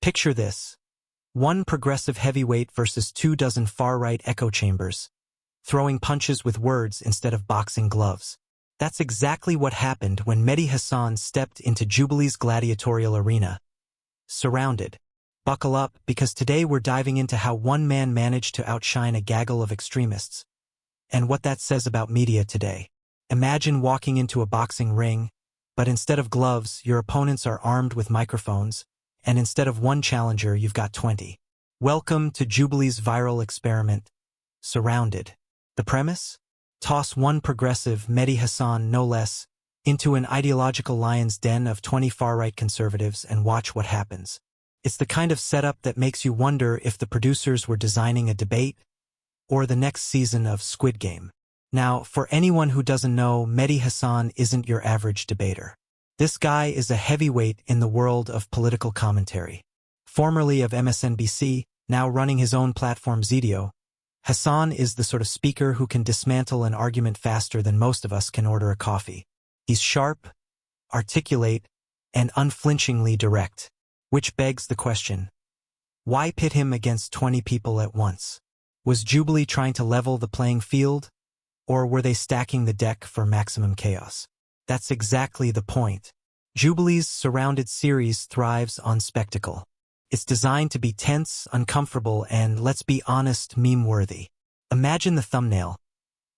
Picture this. One progressive heavyweight versus 24 far-right echo chambers, throwing punches with words instead of boxing gloves. That's exactly what happened when Mehdi Hasan stepped into Jubilee's gladiatorial arena. Surrounded. Buckle up, because today we're diving into how one man managed to outshine a gaggle of extremists, and what that says about media today. Imagine walking into a boxing ring, but instead of gloves, your opponents are armed with microphones, and instead of one challenger, you've got 20. Welcome to Jubilee's viral experiment, Surrounded. The premise? Toss one progressive, Mehdi Hasan no less, into an ideological lion's den of 20 far-right conservatives and watch what happens. It's the kind of setup that makes you wonder if the producers were designing a debate or the next season of Squid Game. Now, for anyone who doesn't know, Mehdi Hasan isn't your average debater. This guy is a heavyweight in the world of political commentary. Formerly of MSNBC, now running his own platform Zedio, Hasan is the sort of speaker who can dismantle an argument faster than most of us can order a coffee. He's sharp, articulate, and unflinchingly direct. Which begs the question, why pit him against 20 people at once? Was Jubilee trying to level the playing field, or were they stacking the deck for maximum chaos? That's exactly the point. Jubilee's Surrounded series thrives on spectacle. It's designed to be tense, uncomfortable, and, let's be honest, meme-worthy. Imagine the thumbnail.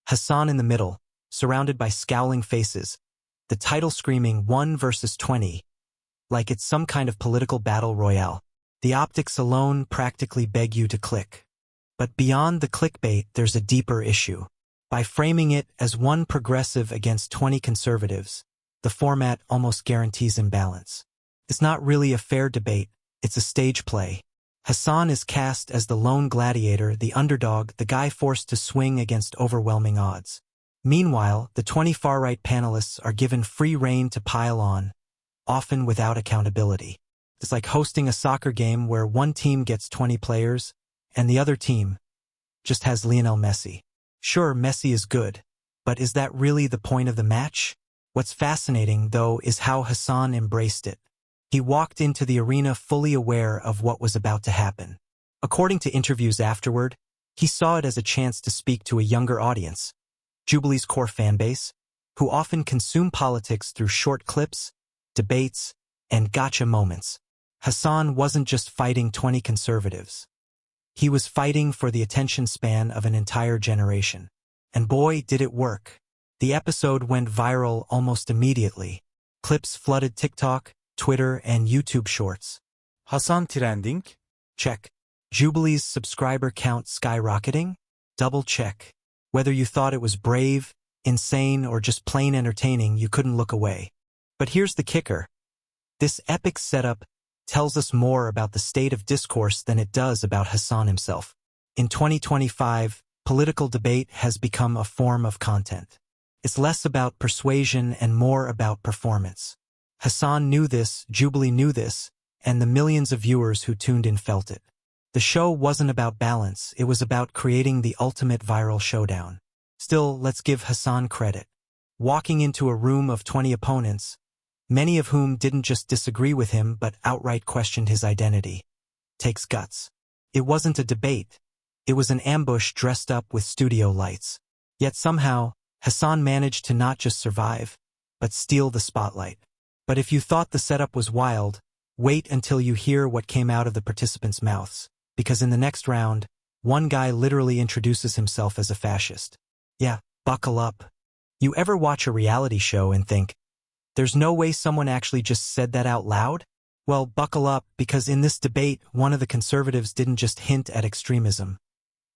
Hasan in the middle, surrounded by scowling faces, the title screaming 1 versus 20, like it's some kind of political battle royale. The optics alone practically beg you to click. But beyond the clickbait, there's a deeper issue. By framing it as one progressive against 20 conservatives, the format almost guarantees imbalance. It's not really a fair debate, it's a stage play. Hasan is cast as the lone gladiator, the underdog, the guy forced to swing against overwhelming odds. Meanwhile, the 20 far-right panelists are given free rein to pile on, often without accountability. It's like hosting a soccer game where one team gets 20 players, and the other team just has Lionel Messi. Sure, Messi is good, but is that really the point of the match? What's fascinating, though, is how Hasan embraced it. He walked into the arena fully aware of what was about to happen. According to interviews afterward, he saw it as a chance to speak to a younger audience, Jubilee's core fanbase, who often consume politics through short clips, debates, and gotcha moments. Hasan wasn't just fighting 20 conservatives. He was fighting for the attention span of an entire generation. And boy, did it work. The episode went viral almost immediately. Clips flooded TikTok, Twitter, and YouTube Shorts. Hasan trending? Check. Jubilee's subscriber count skyrocketing? Double check. Whether you thought it was brave, insane, or just plain entertaining, you couldn't look away. But here's the kicker. This epic setup tells us more about the state of discourse than it does about Hasan himself. In 2025, political debate has become a form of content. It's less about persuasion and more about performance. Hasan knew this, Jubilee knew this, and the millions of viewers who tuned in felt it. The show wasn't about balance, it was about creating the ultimate viral showdown. Still, let's give Hasan credit. Walking into a room of 20 opponents, many of whom didn't just disagree with him but outright questioned his identity, takes guts. It wasn't a debate. It was an ambush dressed up with studio lights. Yet somehow, Hasan managed to not just survive, but steal the spotlight. But if you thought the setup was wild, wait until you hear what came out of the participants' mouths, because in the next round, one guy literally introduces himself as a fascist. Yeah, buckle up. You ever watch a reality show and think, there's no way someone actually just said that out loud? Well, buckle up, because in this debate, one of the conservatives didn't just hint at extremism.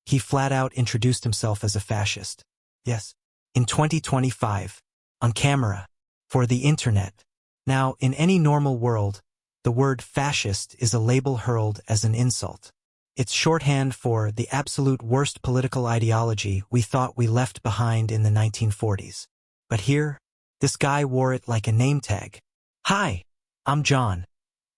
He flat out introduced himself as a fascist. Yes, in 2025, on camera, for the internet. Now, in any normal world, the word fascist is a label hurled as an insult. It's shorthand for the absolute worst political ideology we thought we left behind in the 1940s. But here, this guy wore it like a name tag. Hi, I'm John.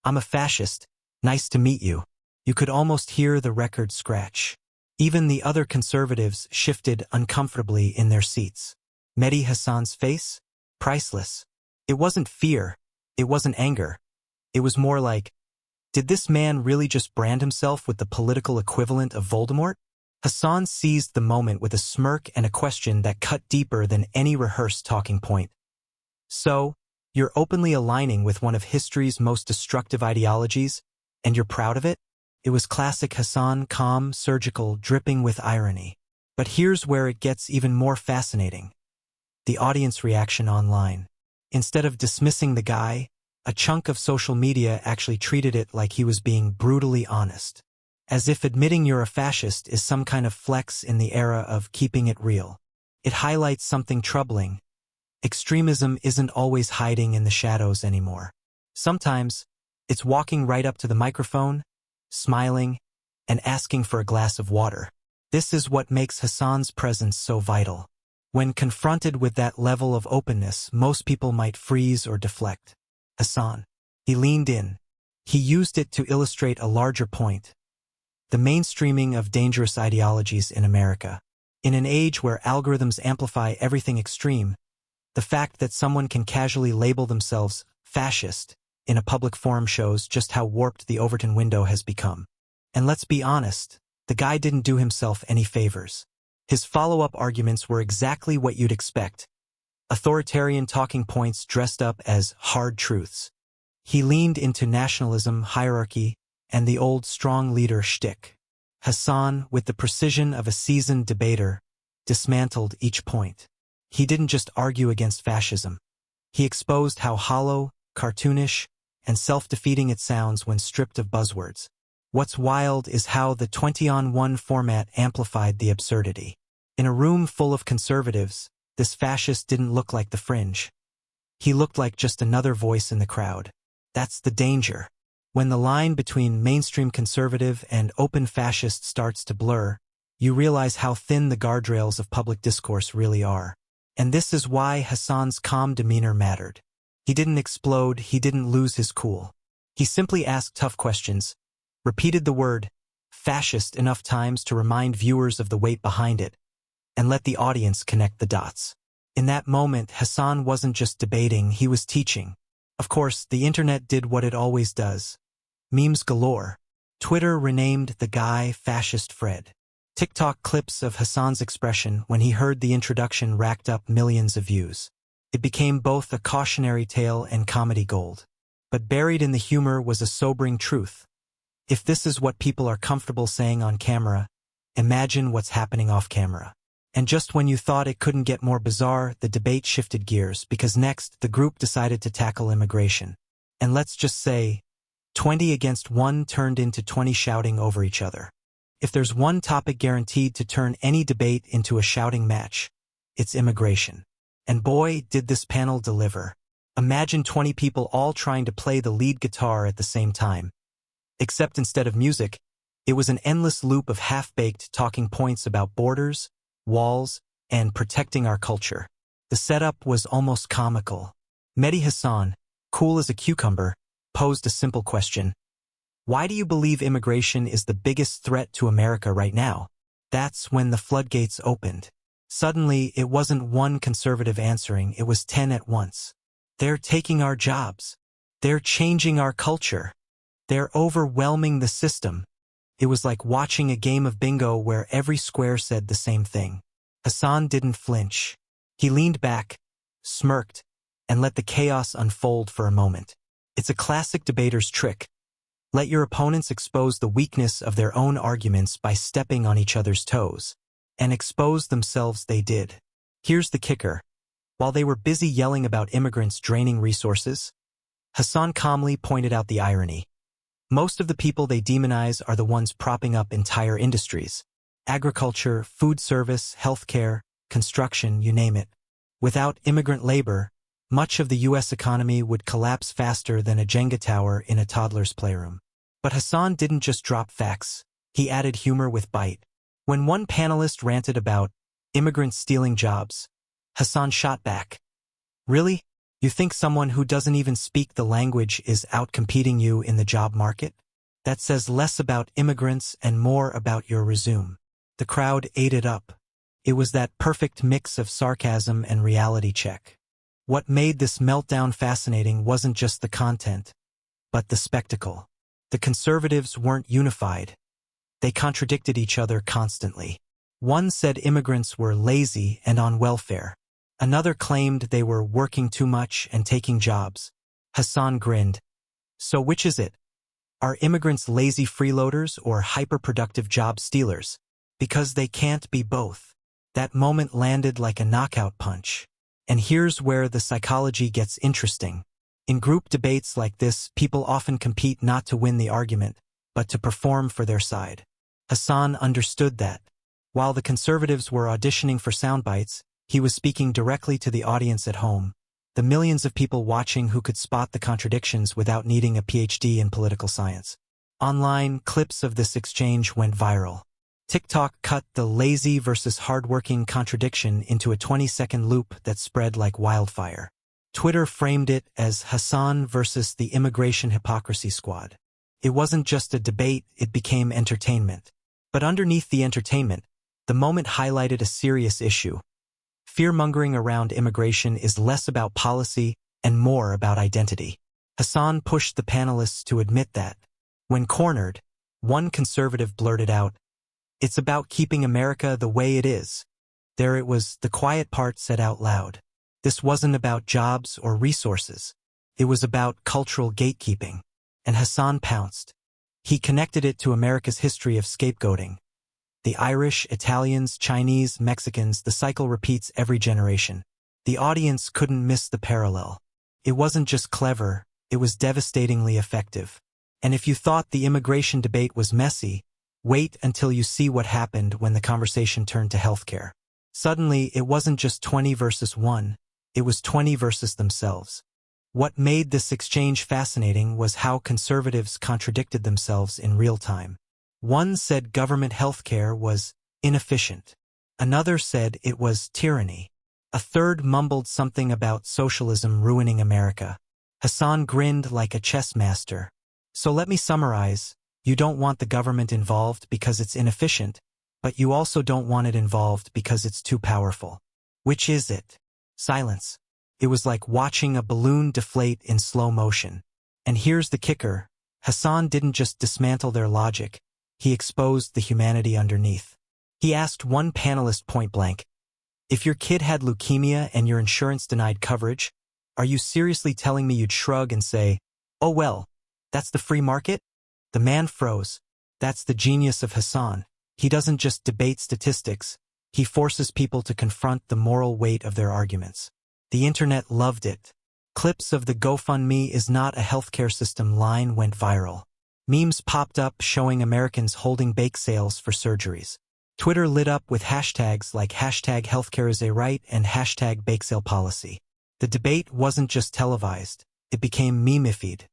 I'm a fascist. Nice to meet you. You could almost hear the record scratch. Even the other conservatives shifted uncomfortably in their seats. Mehdi Hasan's face? Priceless. It wasn't fear. It wasn't anger. It was more like Did this man really just brand himself with the political equivalent of Voldemort? Hasan seized the moment with a smirk and a question that cut deeper than any rehearsed talking point. So, you're openly aligning with one of history's most destructive ideologies, and you're proud of it? It was classic Hasan, calm, surgical, dripping with irony. But here's where it gets even more fascinating. The audience reaction online. Instead of dismissing the guy, a chunk of social media actually treated it like he was being brutally honest. As if admitting you're a fascist is some kind of flex in the era of keeping it real. It highlights something troubling. Extremism isn't always hiding in the shadows anymore. Sometimes, it's walking right up to the microphone, smiling, and asking for a glass of water. This is what makes Hasan's presence so vital. When confronted with that level of openness, most people might freeze or deflect. Hasan. He leaned in. He used it to illustrate a larger point. The mainstreaming of dangerous ideologies in America. In an age where algorithms amplify everything extreme, the fact that someone can casually label themselves fascist in a public forum shows just how warped the Overton window has become. And let's be honest, the guy didn't do himself any favors. His follow-up arguments were exactly what you'd expect. Authoritarian talking points dressed up as hard truths. He leaned into nationalism, hierarchy, and the old strong leader shtick. Hasan, with the precision of a seasoned debater, dismantled each point. He didn't just argue against fascism. He exposed how hollow, cartoonish, and self-defeating it sounds when stripped of buzzwords. What's wild is how the 20-on-1 format amplified the absurdity. In a room full of conservatives, this fascist didn't look like the fringe. He looked like just another voice in the crowd. That's the danger. When the line between mainstream conservative and open fascist starts to blur, you realize how thin the guardrails of public discourse really are. And this is why Hasan's calm demeanor mattered. He didn't explode, he didn't lose his cool. He simply asked tough questions, repeated the word fascist enough times to remind viewers of the weight behind it, and let the audience connect the dots. In that moment, Hasan wasn't just debating, he was teaching. Of course, the internet did what it always does. Memes galore. Twitter renamed the guy Fascist Fred. TikTok clips of Hasan's expression when he heard the introduction racked up millions of views. It became both a cautionary tale and comedy gold. But buried in the humor was a sobering truth. If this is what people are comfortable saying on camera, imagine what's happening off camera. And just when you thought it couldn't get more bizarre, the debate shifted gears because next the group decided to tackle immigration. And let's just say, 20 against 1 turned into 20 shouting over each other. If there's one topic guaranteed to turn any debate into a shouting match, it's immigration. And boy, did this panel deliver. Imagine 20 people all trying to play the lead guitar at the same time. Except instead of music, it was an endless loop of half-baked talking points about borders, walls, and protecting our culture. The setup was almost comical. Mehdi Hasan, cool as a cucumber, posed a simple question. Why do you believe immigration is the biggest threat to America right now? That's when the floodgates opened. Suddenly, it wasn't one conservative answering, it was 10 at once. They're taking our jobs. They're changing our culture. They're overwhelming the system. It was like watching a game of bingo where every square said the same thing. Hasan didn't flinch. He leaned back, smirked, and let the chaos unfold for a moment. It's a classic debater's trick. Let your opponents expose the weakness of their own arguments by stepping on each other's toes. And expose themselves they did. Here's the kicker. While they were busy yelling about immigrants draining resources, Hasan calmly pointed out the irony. Most of the people they demonize are the ones propping up entire industries. Agriculture, food service, healthcare, construction, you name it. Without immigrant labor, much of the U.S. economy would collapse faster than a Jenga tower in a toddler's playroom. But Hasan didn't just drop facts, he added humor with bite. When one panelist ranted about immigrants stealing jobs, Hasan shot back. Really? You think someone who doesn't even speak the language is outcompeting you in the job market? That says less about immigrants and more about your resume. The crowd ate it up. It was that perfect mix of sarcasm and reality check. What made this meltdown fascinating wasn't just the content, but the spectacle. The conservatives weren't unified. They contradicted each other constantly. One said immigrants were lazy and on welfare. Another claimed they were working too much and taking jobs. Hasan grinned. So which is it? Are immigrants lazy freeloaders or hyper-productive job stealers? Because they can't be both. That moment landed like a knockout punch. And here's where the psychology gets interesting. In group debates like this, people often compete not to win the argument, but to perform for their side. Hasan understood that. While the conservatives were auditioning for soundbites, he was speaking directly to the audience at home, the millions of people watching who could spot the contradictions without needing a PhD in political science. Online, clips of this exchange went viral. TikTok cut the lazy versus hardworking contradiction into a 20-second loop that spread like wildfire. Twitter framed it as Hasan versus the immigration hypocrisy squad. It wasn't just a debate, it became entertainment. But underneath the entertainment, the moment highlighted a serious issue. Fear-mongering around immigration is less about policy and more about identity. Hasan pushed the panelists to admit that. When cornered, one conservative blurted out, "It's about keeping America the way it is." There it was, the quiet part said out loud. This wasn't about jobs or resources. It was about cultural gatekeeping. And Hasan pounced. He connected it to America's history of scapegoating. The Irish, Italians, Chinese, Mexicans, the cycle repeats every generation. The audience couldn't miss the parallel. It wasn't just clever, it was devastatingly effective. And if you thought the immigration debate was messy, wait until you see what happened when the conversation turned to healthcare. Suddenly, it wasn't just 20 versus 1, it was 20 versus themselves. What made this exchange fascinating was how conservatives contradicted themselves in real time. One said government healthcare was inefficient. Another said it was tyranny. A third mumbled something about socialism ruining America. Hasan grinned like a chess master. So let me summarize. You don't want the government involved because it's inefficient, but you also don't want it involved because it's too powerful. Which is it? Silence. It was like watching a balloon deflate in slow motion. And here's the kicker. Hasan didn't just dismantle their logic. He exposed the humanity underneath. He asked one panelist point-blank, "If your kid had leukemia and your insurance denied coverage, are you seriously telling me you'd shrug and say, 'Oh well, that's the free market?'" The man froze. That's the genius of Hasan. He doesn't just debate statistics. He forces people to confront the moral weight of their arguments. The internet loved it. Clips of the "GoFundMe is not a healthcare system" line went viral. Memes popped up showing Americans holding bake sales for surgeries. Twitter lit up with hashtags like #healthcare is a right and #bake sale policy. The debate wasn't just televised. It became meme-ified.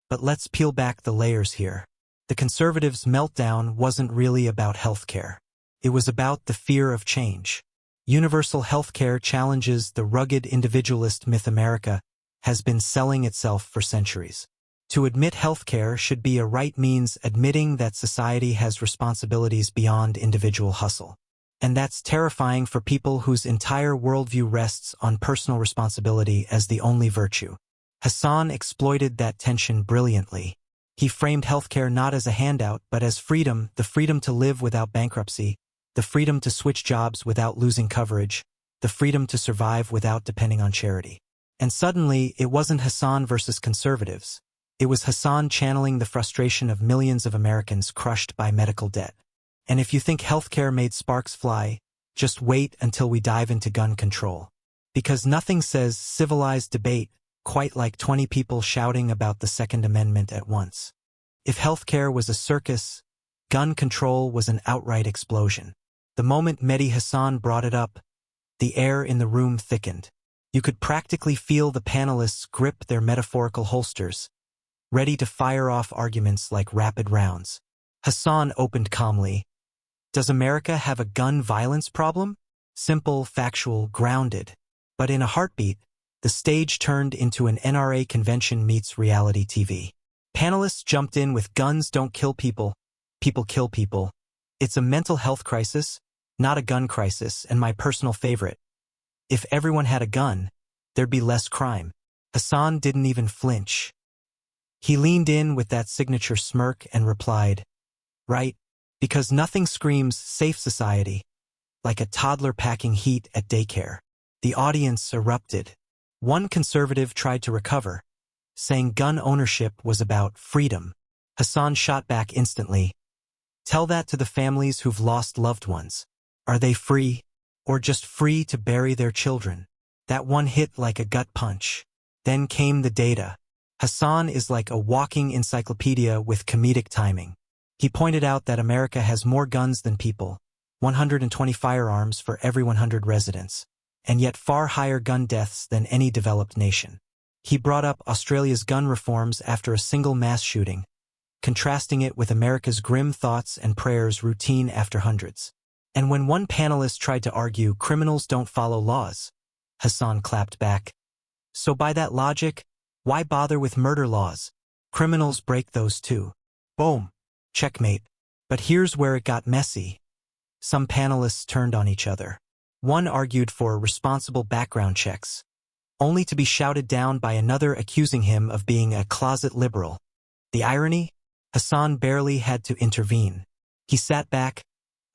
But let's peel back the layers here. The conservatives' meltdown wasn't really about healthcare. It was about the fear of change. Universal healthcare challenges the rugged individualist myth America has been selling itself for centuries. To admit healthcare should be a right means admitting that society has responsibilities beyond individual hustle. And that's terrifying for people whose entire worldview rests on personal responsibility as the only virtue. Hasan exploited that tension brilliantly. He framed healthcare not as a handout but as freedom, the freedom to live without bankruptcy, the freedom to switch jobs without losing coverage, the freedom to survive without depending on charity. And suddenly, it wasn't Hasan versus conservatives. It was Hasan channeling the frustration of millions of Americans crushed by medical debt. And if you think healthcare made sparks fly, just wait until we dive into gun control. Because nothing says civilized debate quite like 20 people shouting about the Second Amendment at once. If healthcare was a circus, gun control was an outright explosion. The moment Mehdi Hasan brought it up, the air in the room thickened. You could practically feel the panelists grip their metaphorical holsters, ready to fire off arguments like rapid rounds. Hasan opened calmly. Does America have a gun violence problem? Simple, factual, grounded. But in a heartbeat, the stage turned into an NRA convention meets reality TV. Panelists jumped in with "Guns don't kill people, people kill people. It's a mental health crisis, not a gun crisis," and my personal favorite, "If everyone had a gun, there'd be less crime." Hasan didn't even flinch. He leaned in with that signature smirk and replied, right, because nothing screams safe society like a toddler packing heat at daycare. The audience erupted. One conservative tried to recover, saying gun ownership was about freedom. Hasan shot back instantly. Tell that to the families who've lost loved ones. Are they free, or just free to bury their children? That one hit like a gut punch. Then came the data. Hasan is like a walking encyclopedia with comedic timing. He pointed out that America has more guns than people, 120 firearms for every 100 residents, and yet far higher gun deaths than any developed nation. He brought up Australia's gun reforms after a single mass shooting, contrasting it with America's grim thoughts and prayers routine after hundreds. And when one panelist tried to argue criminals don't follow laws, Hasan clapped back. So by that logic, why bother with murder laws? Criminals break those too. Boom. Checkmate. But here's where it got messy. Some panelists turned on each other. One argued for responsible background checks, only to be shouted down by another accusing him of being a closet liberal. The irony? Hasan barely had to intervene. He sat back,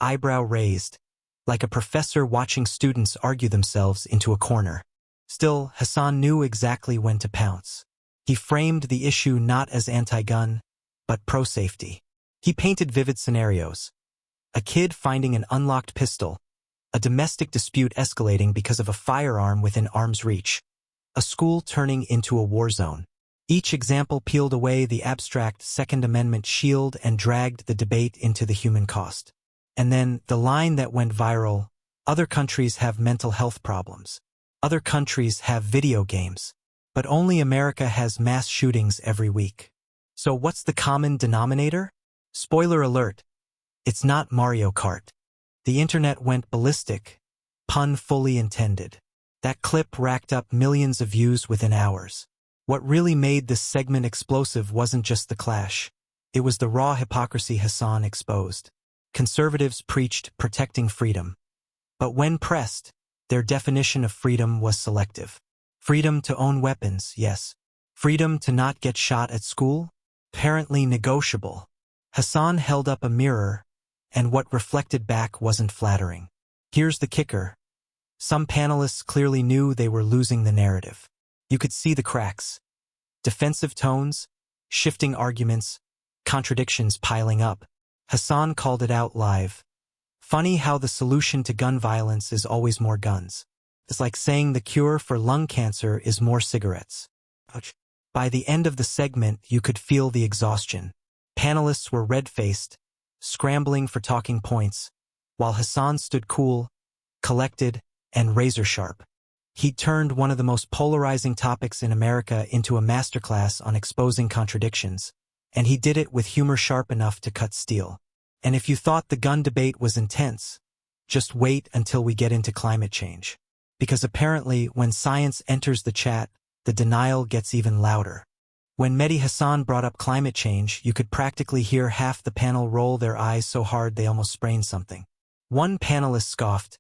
eyebrow raised, like a professor watching students argue themselves into a corner. Still, Hasan knew exactly when to pounce. He framed the issue not as anti-gun, but pro-safety. He painted vivid scenarios. A kid finding an unlocked pistol, a domestic dispute escalating because of a firearm within arm's reach, a school turning into a war zone. Each example peeled away the abstract Second Amendment shield and dragged the debate into the human cost. And then, the line that went viral, other countries have mental health problems. Other countries have video games. But only America has mass shootings every week. So what's the common denominator? Spoiler alert. It's not Mario Kart. The internet went ballistic. Pun fully intended. That clip racked up millions of views within hours. What really made this segment explosive wasn't just the clash. It was the raw hypocrisy Hasan exposed. Conservatives preached protecting freedom. But when pressed, their definition of freedom was selective. Freedom to own weapons, yes. Freedom to not get shot at school? Apparently negotiable. Hasan held up a mirror, and what reflected back wasn't flattering. Here's the kicker. Some panelists clearly knew they were losing the narrative. You could see the cracks. Defensive tones, shifting arguments, contradictions piling up. Hasan called it out live. Funny how the solution to gun violence is always more guns. It's like saying the cure for lung cancer is more cigarettes. Ouch. By the end of the segment, you could feel the exhaustion. Panelists were red-faced, scrambling for talking points, while Hasan stood cool, collected, and razor-sharp. He turned one of the most polarizing topics in America into a masterclass on exposing contradictions, and he did it with humor sharp enough to cut steel. And if you thought the gun debate was intense, just wait until we get into climate change. Because apparently, when science enters the chat, the denial gets even louder. When Mehdi Hasan brought up climate change, you could practically hear half the panel roll their eyes so hard they almost sprained something. One panelist scoffed,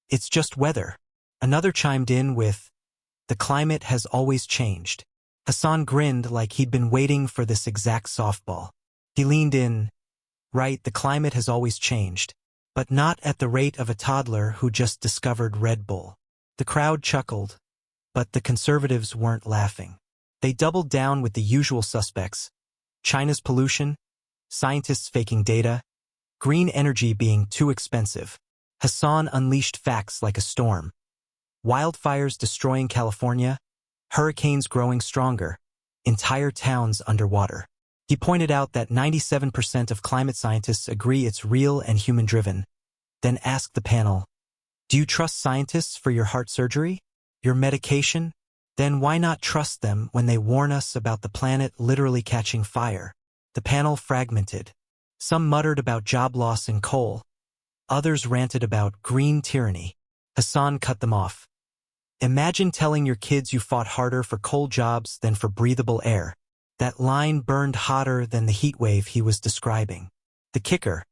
"It's just weather." Another chimed in with, "The climate has always changed." Hasan grinned like he'd been waiting for this exact softball. He leaned in, "Right, the climate has always changed, but not at the rate of a toddler who just discovered Red Bull." The crowd chuckled, but the conservatives weren't laughing. They doubled down with the usual suspects: China's pollution, scientists faking data, green energy being too expensive. Hasan unleashed facts like a storm. Wildfires destroying California, hurricanes growing stronger, entire towns underwater. He pointed out that 97% of climate scientists agree it's real and human-driven, then asked the panel, "Do you trust scientists for your heart surgery? Your medication? Then why not trust them when they warn us about the planet literally catching fire?" The panel fragmented. Some muttered about job loss in coal. Others ranted about green tyranny. Hasan cut them off. "Imagine telling your kids you fought harder for coal jobs than for breathable air." That line burned hotter than the heat wave he was describing. The kicker: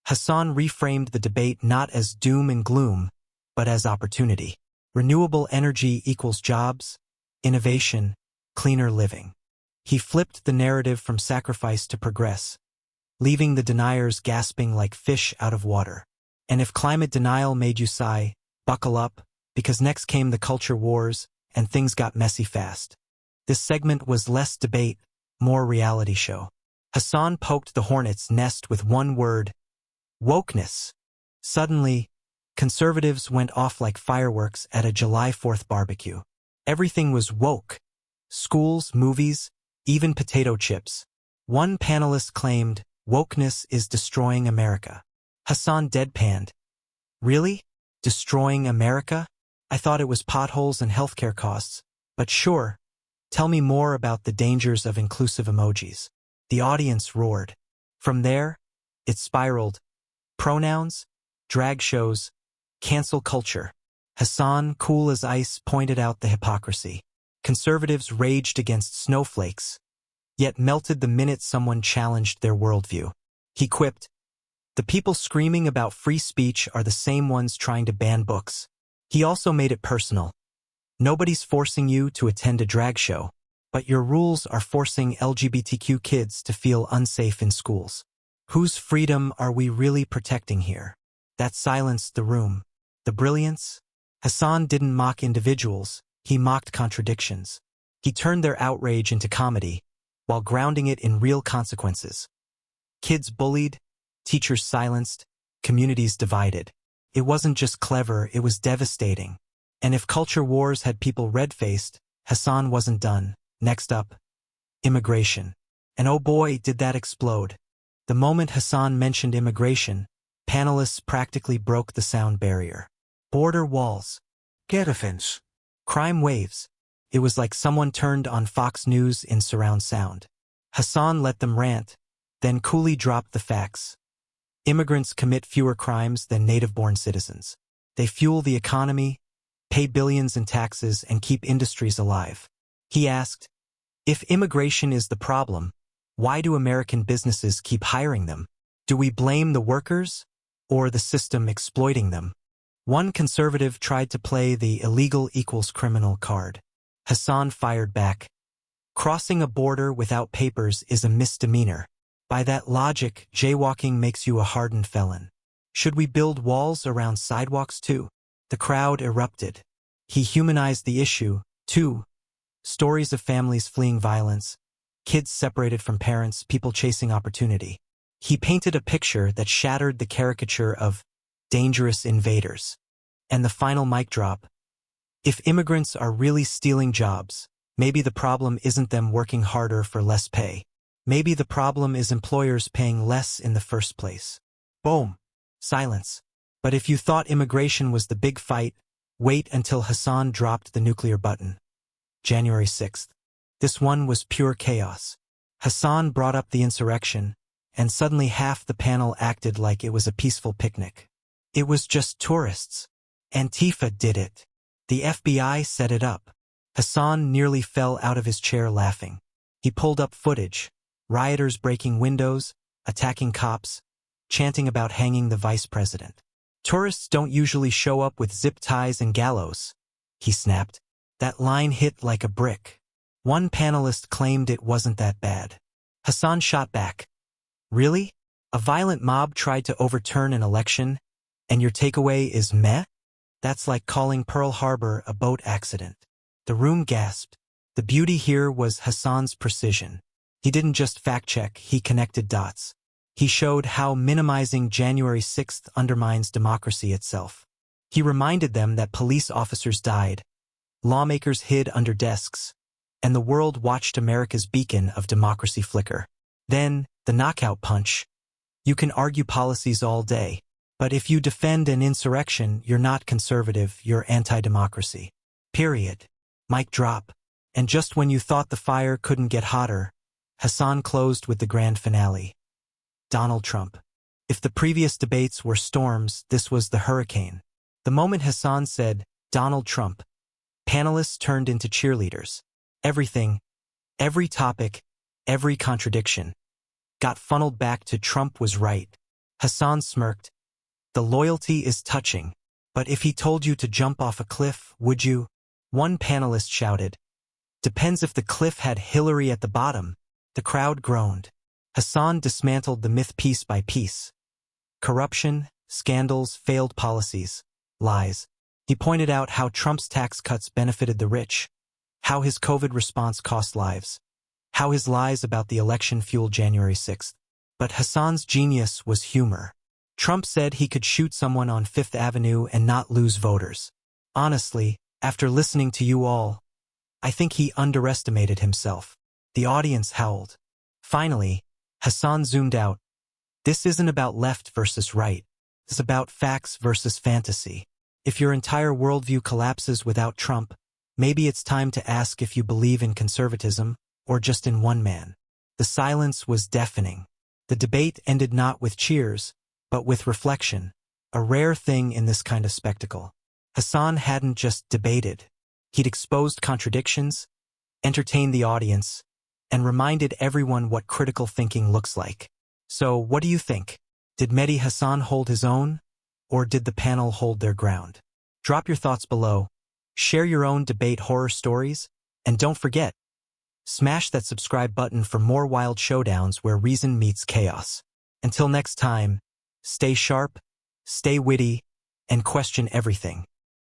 Hasan reframed the debate not as doom and gloom, but as opportunity. Renewable energy equals jobs, innovation, cleaner living. He flipped the narrative from sacrifice to progress, leaving the deniers gasping like fish out of water. And if climate denial made you sigh, buckle up, because next came the culture wars, and things got messy fast. This segment was less debate, more reality show. Hasan poked the hornet's nest with one word: wokeness. Suddenly, conservatives went off like fireworks at a July 4th barbecue. Everything was woke. Schools, movies, even potato chips. One panelist claimed, wokeness is destroying America. Hasan deadpanned. Really? Destroying America? I thought it was potholes and healthcare costs. But sure, tell me more about the dangers of inclusive emojis. The audience roared. From there, it spiraled. Pronouns, drag shows, cancel culture. Hasan, cool as ice, pointed out the hypocrisy. Conservatives raged against snowflakes, yet melted the minute someone challenged their worldview. He quipped, "The people screaming about free speech are the same ones trying to ban books." He also made it personal. Nobody's forcing you to attend a drag show, but your rules are forcing LGBTQ kids to feel unsafe in schools. Whose freedom are we really protecting here? That silenced the room. The brilliance? Hasan didn't mock individuals, he mocked contradictions. He turned their outrage into comedy, while grounding it in real consequences. Kids bullied, teachers silenced, communities divided. It wasn't just clever, it was devastating. And if culture wars had people red-faced, Hasan wasn't done. Next up, immigration. And oh boy, did that explode. The moment Hasan mentioned immigration, panelists practically broke the sound barrier. Border walls. Get a fence. Crime waves. It was like someone turned on Fox News in surround sound. Hasan let them rant, then coolly dropped the facts. Immigrants commit fewer crimes than native-born citizens. They fuel the economy, pay billions in taxes, and keep industries alive. He asked, if immigration is the problem, why do American businesses keep hiring them? Do we blame the workers, or the system exploiting them? One conservative tried to play the illegal equals criminal card. Hasan fired back. Crossing a border without papers is a misdemeanor. By that logic, jaywalking makes you a hardened felon. Should we build walls around sidewalks too? The crowd erupted. He humanized the issue, too. Stories of families fleeing violence, kids separated from parents, people chasing opportunity. He painted a picture that shattered the caricature of dangerous invaders. And the final mic drop. If immigrants are really stealing jobs, maybe the problem isn't them working harder for less pay. Maybe the problem is employers paying less in the first place. Boom. Silence. But if you thought immigration was the big fight, wait until Hasan dropped the nuclear button. January 6th. This one was pure chaos. Hasan brought up the insurrection, and suddenly half the panel acted like it was a peaceful picnic. It was just tourists. Antifa did it. The FBI set it up. Hasan nearly fell out of his chair laughing. He pulled up footage. Rioters breaking windows, attacking cops, chanting about hanging the vice president. Tourists don't usually show up with zip ties and gallows, he snapped. That line hit like a brick. One panelist claimed it wasn't that bad. Hasan shot back. Really? A violent mob tried to overturn an election, and your takeaway is meh? That's like calling Pearl Harbor a boat accident. The room gasped. The beauty here was Hasan's precision. He didn't just fact-check, he connected dots. He showed how minimizing January 6th undermines democracy itself. He reminded them that police officers died, lawmakers hid under desks, and the world watched America's beacon of democracy flicker. Then, the knockout punch. You can argue policies all day, but if you defend an insurrection, you're not conservative, you're anti-democracy. Period. Mic drop. And just when you thought the fire couldn't get hotter, Hasan closed with the grand finale. Donald Trump. If the previous debates were storms, this was the hurricane. The moment Hasan said, Donald Trump, panelists turned into cheerleaders. Everything, every topic, every contradiction, got funneled back to Trump was right. Hasan smirked. The loyalty is touching, but if he told you to jump off a cliff, would you? One panelist shouted. Depends if the cliff had Hillary at the bottom. The crowd groaned. Hasan dismantled the myth piece by piece. Corruption, scandals, failed policies, lies. He pointed out how Trump's tax cuts benefited the rich, how his COVID response cost lives, how his lies about the election fueled January 6th. But Hasan's genius was humor. Trump said he could shoot someone on Fifth Avenue and not lose voters. Honestly, after listening to you all, I think he underestimated himself. The audience howled. Finally, Hasan zoomed out. This isn't about left versus right. It's about facts versus fantasy. If your entire worldview collapses without Trump, maybe it's time to ask if you believe in conservatism or just in one man. The silence was deafening. The debate ended not with cheers, but with reflection, a rare thing in this kind of spectacle. Hasan hadn't just debated. He'd exposed contradictions, entertained the audience, and reminded everyone what critical thinking looks like. So, what do you think? Did Mehdi Hasan hold his own, or did the panel hold their ground? Drop your thoughts below, share your own debate horror stories, and don't forget, smash that subscribe button for more wild showdowns where reason meets chaos. Until next time, stay sharp, stay witty, and question everything.